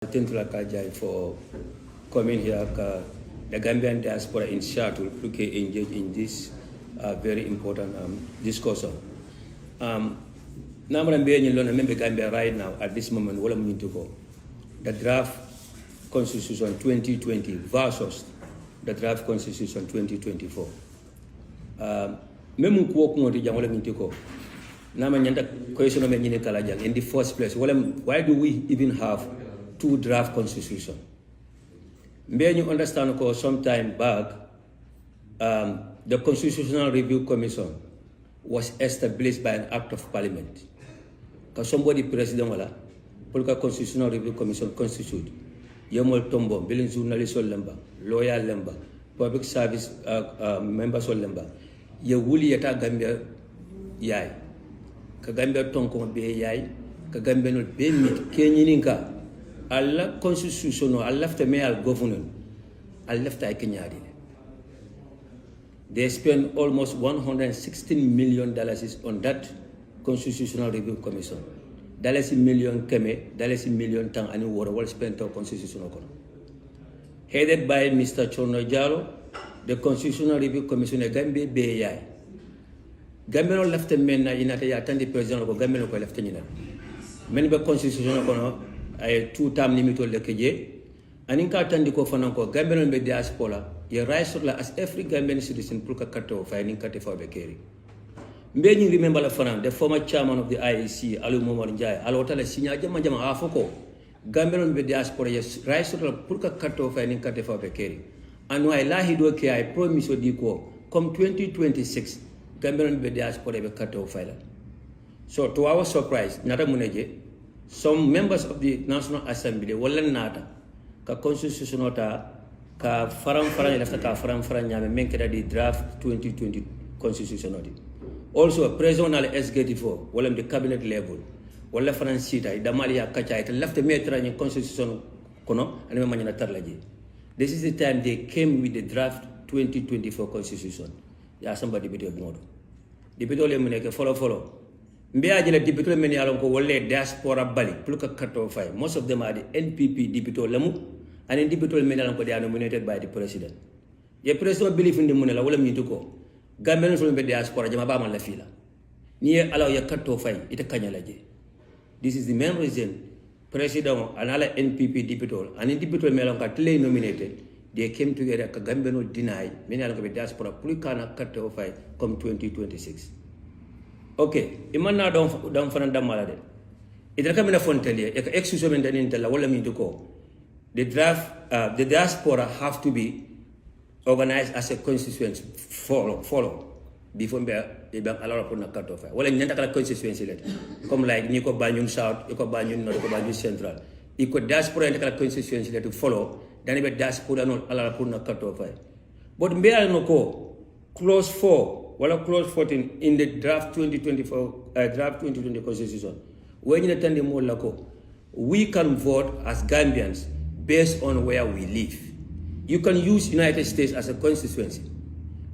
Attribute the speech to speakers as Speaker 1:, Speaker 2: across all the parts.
Speaker 1: Thank you for coming here. The Gambian diaspora in Seattle to engage in this very important discussion. Gambia right now at this moment, the draft Constitution 2020 versus the draft Constitution 2024. In the first place, why do we even have two draft constitution? May you understand because some time back, the Constitutional Review Commission was established by an act of parliament. Because somebody president wala, Polka Constitutional Review Commission constitute, Yomol Tombo, billing journalist or lemba, lawyer lemba, public service members or lemba, Yewuli yata Gambia yai, Kagambia Tonko be yai, Kagambia no be mit Kenyininka. Allah constitution or Allah left me al government, Allah left I Kenyadi. They spent almost $116 million on that Constitutional Review Commission. $1 million keme, $1 million tang ani war spent on constitutional. Headed by Mr. Sanna Jarju, the Constitutional Review Commission Gambia BAI. Gambia left men na inata ya attend the president of Gambia ko left ni na. Men be constitutional kono ay two-term limit le keje anin ka tandi ko fanan ko Gambian be diaspora ye right sur la as every Gambian citizen pour ka kato fa nin kate fa be keri mbe ni remember la fanan the former chairman of the IEC Alu Momar Njai alo tala signa jama afoko Gambian be diaspora ye right sur la pour ka kato fa nin kate fa be keri anu ay lahi do ke ay promise di ko comme 2026 Gambian be diaspora be kato fa la. So to our surprise nata muneje some members of the National Assembly wala nata ka constitution ta ka faram lafta ka faram nyame menkeda di draft 2020 constitution odi. Also president SG4 wala the cabinet level wala faran sita damali ya kacha ita lafta metra ni constitution kono anime manyana tarlaji. This is the time they came with the draft 2024 constitution. Ya somebody bidyo ngodo. Dibito le muneke follow Mbeaji la député men yalon ko wolle diaspora bali plus que 85. Most of them are the NPP député lamu and député men yalon ko they are nominated by the president. The president believe in the money la wala mi ko Gambian so be diaspora jama ba man la fila. Ni alaw ya 85 ita kanya la je. This is the main reason president and ala NPP député and député men yalon ko tele nominated they came together ka Gambian deny men yalon ko be diaspora plus kana 85 comme 2026. Okay, imanna don fana damala de. Idra kamina fontelie e ka excuse men danin tella wala min ko. The draft the diaspora have to be organized as a constituency follow before be allow pour na cut off. Wala nyanta kala constituency let. Comme like ni ko Banjul South, ko Banjul North, ko Banjul Central. Iko diaspora nyanta kala constituency let to follow. Dani be diaspora no allow pour na cut off. But mbe no ko clause 4 wala clause 14 in the draft 2024 draft 2020 constitution when you attend the molako we can vote as Gambians based on where we live. You can use United States as a constituency,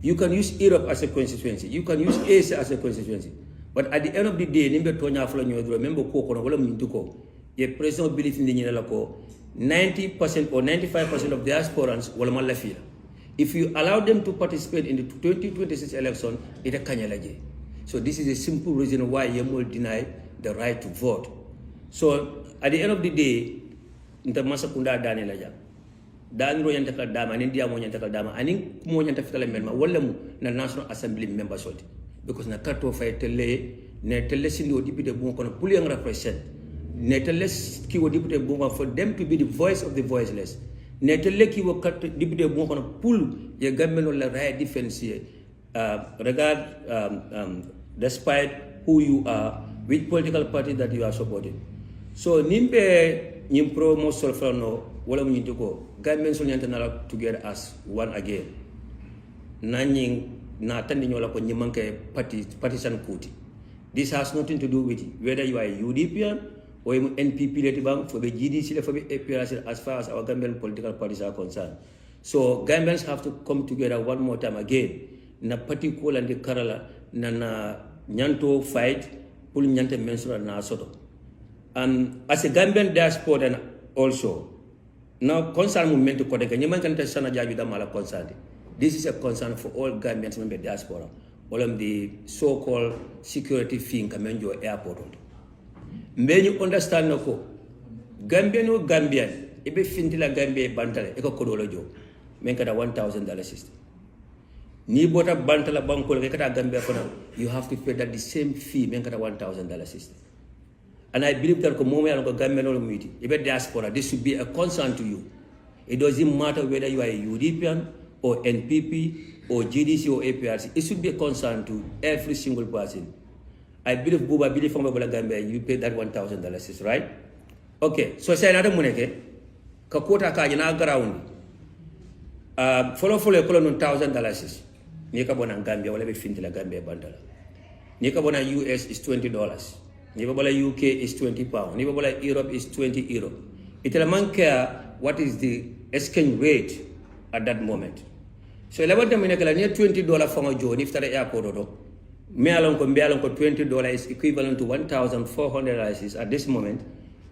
Speaker 1: you can use Europe as a constituency, you can use Asia as a constituency, but at the end of the day nimbe tonya flo nyo remember ko kono wala mintu ko ye president believe in the lako 90% or 95% of diasporans wala malafia. If you allow them to participate in the 2026 election, it's a kanyalaje. So this is a simple reason why Yemul denied the right to vote. So at the end of the day, nta masakunda dani laja. Dani ro yanta kala dama, India mo yanta kala dama, aning mo yanta fitala melma, wala mo na National Assembly members solti. Because na kato fay tele sindi o député bon kono pour yang represent. Ne tele ki o député bon for them to be the voice of the voiceless. Netele ki wo kat député bon kono pool ye Gambia la right defense regard despite who you are, which political party that you are supporting. So nimbe nyimpro mo solfano wala mo nyindiko Gambian so nyantana together as one again. Nanying na tandi nyola ko nyimanke partisan kuti. This has nothing to do with whether you are a UDPian or NPP leti bang for the GDC for the APRC as far as our Gambian political parties are concerned. So Gambians have to come together one more time again. Na party kola ndi karala na nyanto fight pour nyante mensura na soto. As a Gambian diaspora also. Now, concern movement to Kodeka, you can tell Sanna Jarju Damala concern. This is a concern for all Gambians member diaspora. All of the so-called security thing coming to your airport. May you understand no Gambian or Gambian, if you fintila Gambia bantale, eko kodolojo, make it a $1,000 system. Ni bota bantala banko rekata Gambia for now, you have to pay that the same fee, make it a $1,000 system. And I believe that even diaspora, this should be a concern to you. It doesn't matter whether you are a European or NPP or GDC or APRC. It should be a concern to every single person. I believe Buba, believe from Gambia, you pay that $1,000, right? Okay, so say another money, Kakota Kajana ground. Follow $1,000. Nika bona Gambia, whatever fintila Gambia bandala. Nika bona US is $20. Nibabola UK is £20. Nibabola Europe is €20. It will care what is the exchange rate at that moment. So eleven minute near $20 from a journey if the airport. Me along $20 is equivalent to $1,400 at this moment.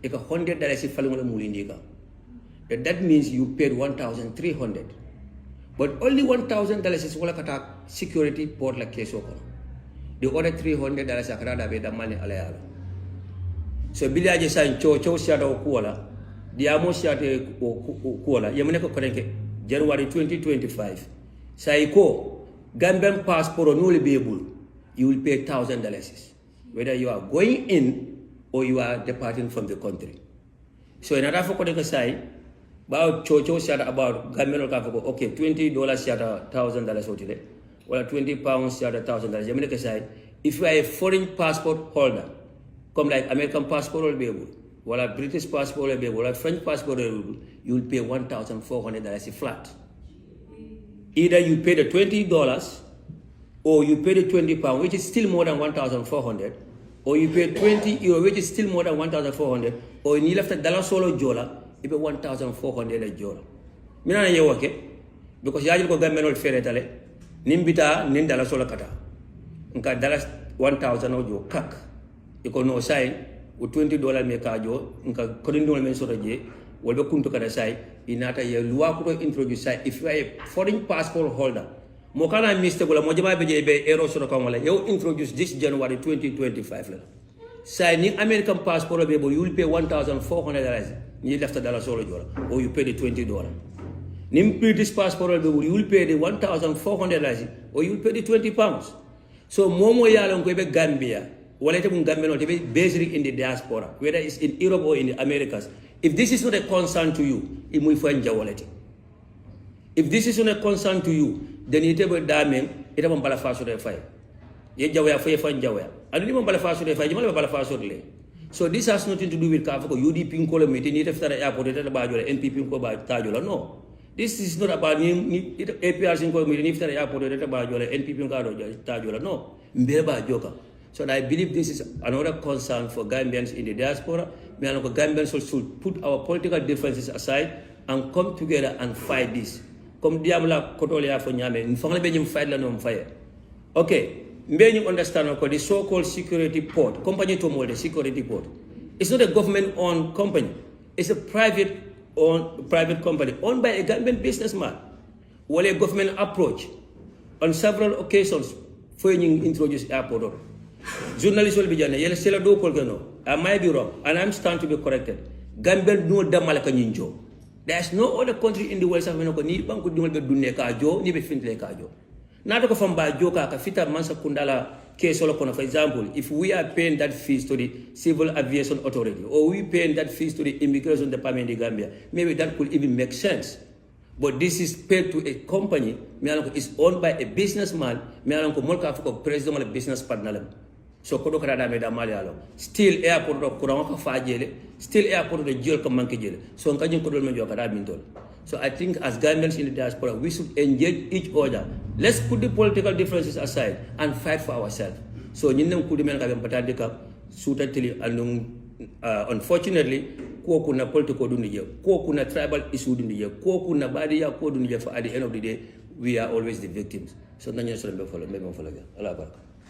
Speaker 1: If $100 is falling on Mulindiga. That means you paid $1,300. But only $1,000 is what attack security port like case open. The other $300 are kada be the money alayalo. So bilaje san cho shadow kuala, diamo shadow kuala, yamaneko korenke, January 2025. Saiko, Gambian passport no be able, you will pay $1,000, whether you are going in or you are departing from the country. So in order for korenke say, about cho shadow about Gambian kafoko, okay, $20 shadow $1,000 hotile, or £20 shadow $1,000. Yamaneko say, if you are a foreign passport holder, come like American passport will be able, or a British passport will be able, or a French passport will be able, you will pay $1,400 flat. Either you pay the $20 or you pay the £20, which is still more than 1,400, or you pay €20, which is still more than 1,400, or you left a dollar solo jola, you pay $1,400 jola. Mina ye okay? Because yaji ko gamen ol fere tale, nimbita nin dollar solo kata. Nka dollar 1,000 ojo kak. Iko no sai u $20 me kajo nka kodindo men so raje wolbe kunto kada sai inata ye loi ko introduce sai if you are a foreign passport holder mo kana mistake la mo jama be je be ero so ko wala you introduce this January 2025 la sai ni American passport be you will pay $1,400 ni left dollar solo jola or you pay the $20 ni British passport be you will pay the $1,400 or you will pay the £20. So momo yalo ko be Gambia wala te mun Gambian to be based in the diaspora, whether it's in Europe or in the Americas. If this is not a concern to you, if this is not a concern to you, then it will damage it will bala faso de fire. Ye jawya fire fan jawya. And you bala faso de fire, you bala faso de. So this has nothing to do with Kafako, UDP ko meeting, it after the airport, NPP ko ba tajola. No. This is not about APRs in meeting after the airport, NPP ko tajola. No. Mbeba joka. So I believe this is another concern for Gambians in the diaspora. Gambians should put our political differences aside and come together and fight this. Come diamla kotolia for nyame. Nfangale be fight la no fire. Okay, you understand the so-called security port, company to mold the security port. It's not a government-owned company. It's a private company owned by a Gambian businessman. Well, a government approach on several occasions for introduce airport. Journalists will be done. Yellow seller do kolgano. I might be wrong, and I'm starting to be corrected. Gambia no damalaka ninjo. There's no other country in the world that ni banku dungal be dunne kajo ni be fintle kajo. Nato ko famba joka ka fita mansa kundala case solo kono. For example, if we are paying that fees to the Civil Aviation Authority or we paying that fees to the Immigration Department in Gambia, maybe that could even make sense. But this is paid to a company. It's owned by a businessman. President of a business partner. So kodo kada me da malialo still airport do kurango ka fajele still airport do jol ka manke jele so ngajin kodo me joka da bintol. So I think as Gambians in the diaspora we should engage each other. Let's put the political differences aside and fight for ourselves. So nyinem kudi men ka be patade ka suta tili andung unfortunately ko kuna political dunije ko kuna tribal issue dunije ko kuna badi ya ko dunije for at the end of the day we are always the victims. So nanya so be follow Allah baraka.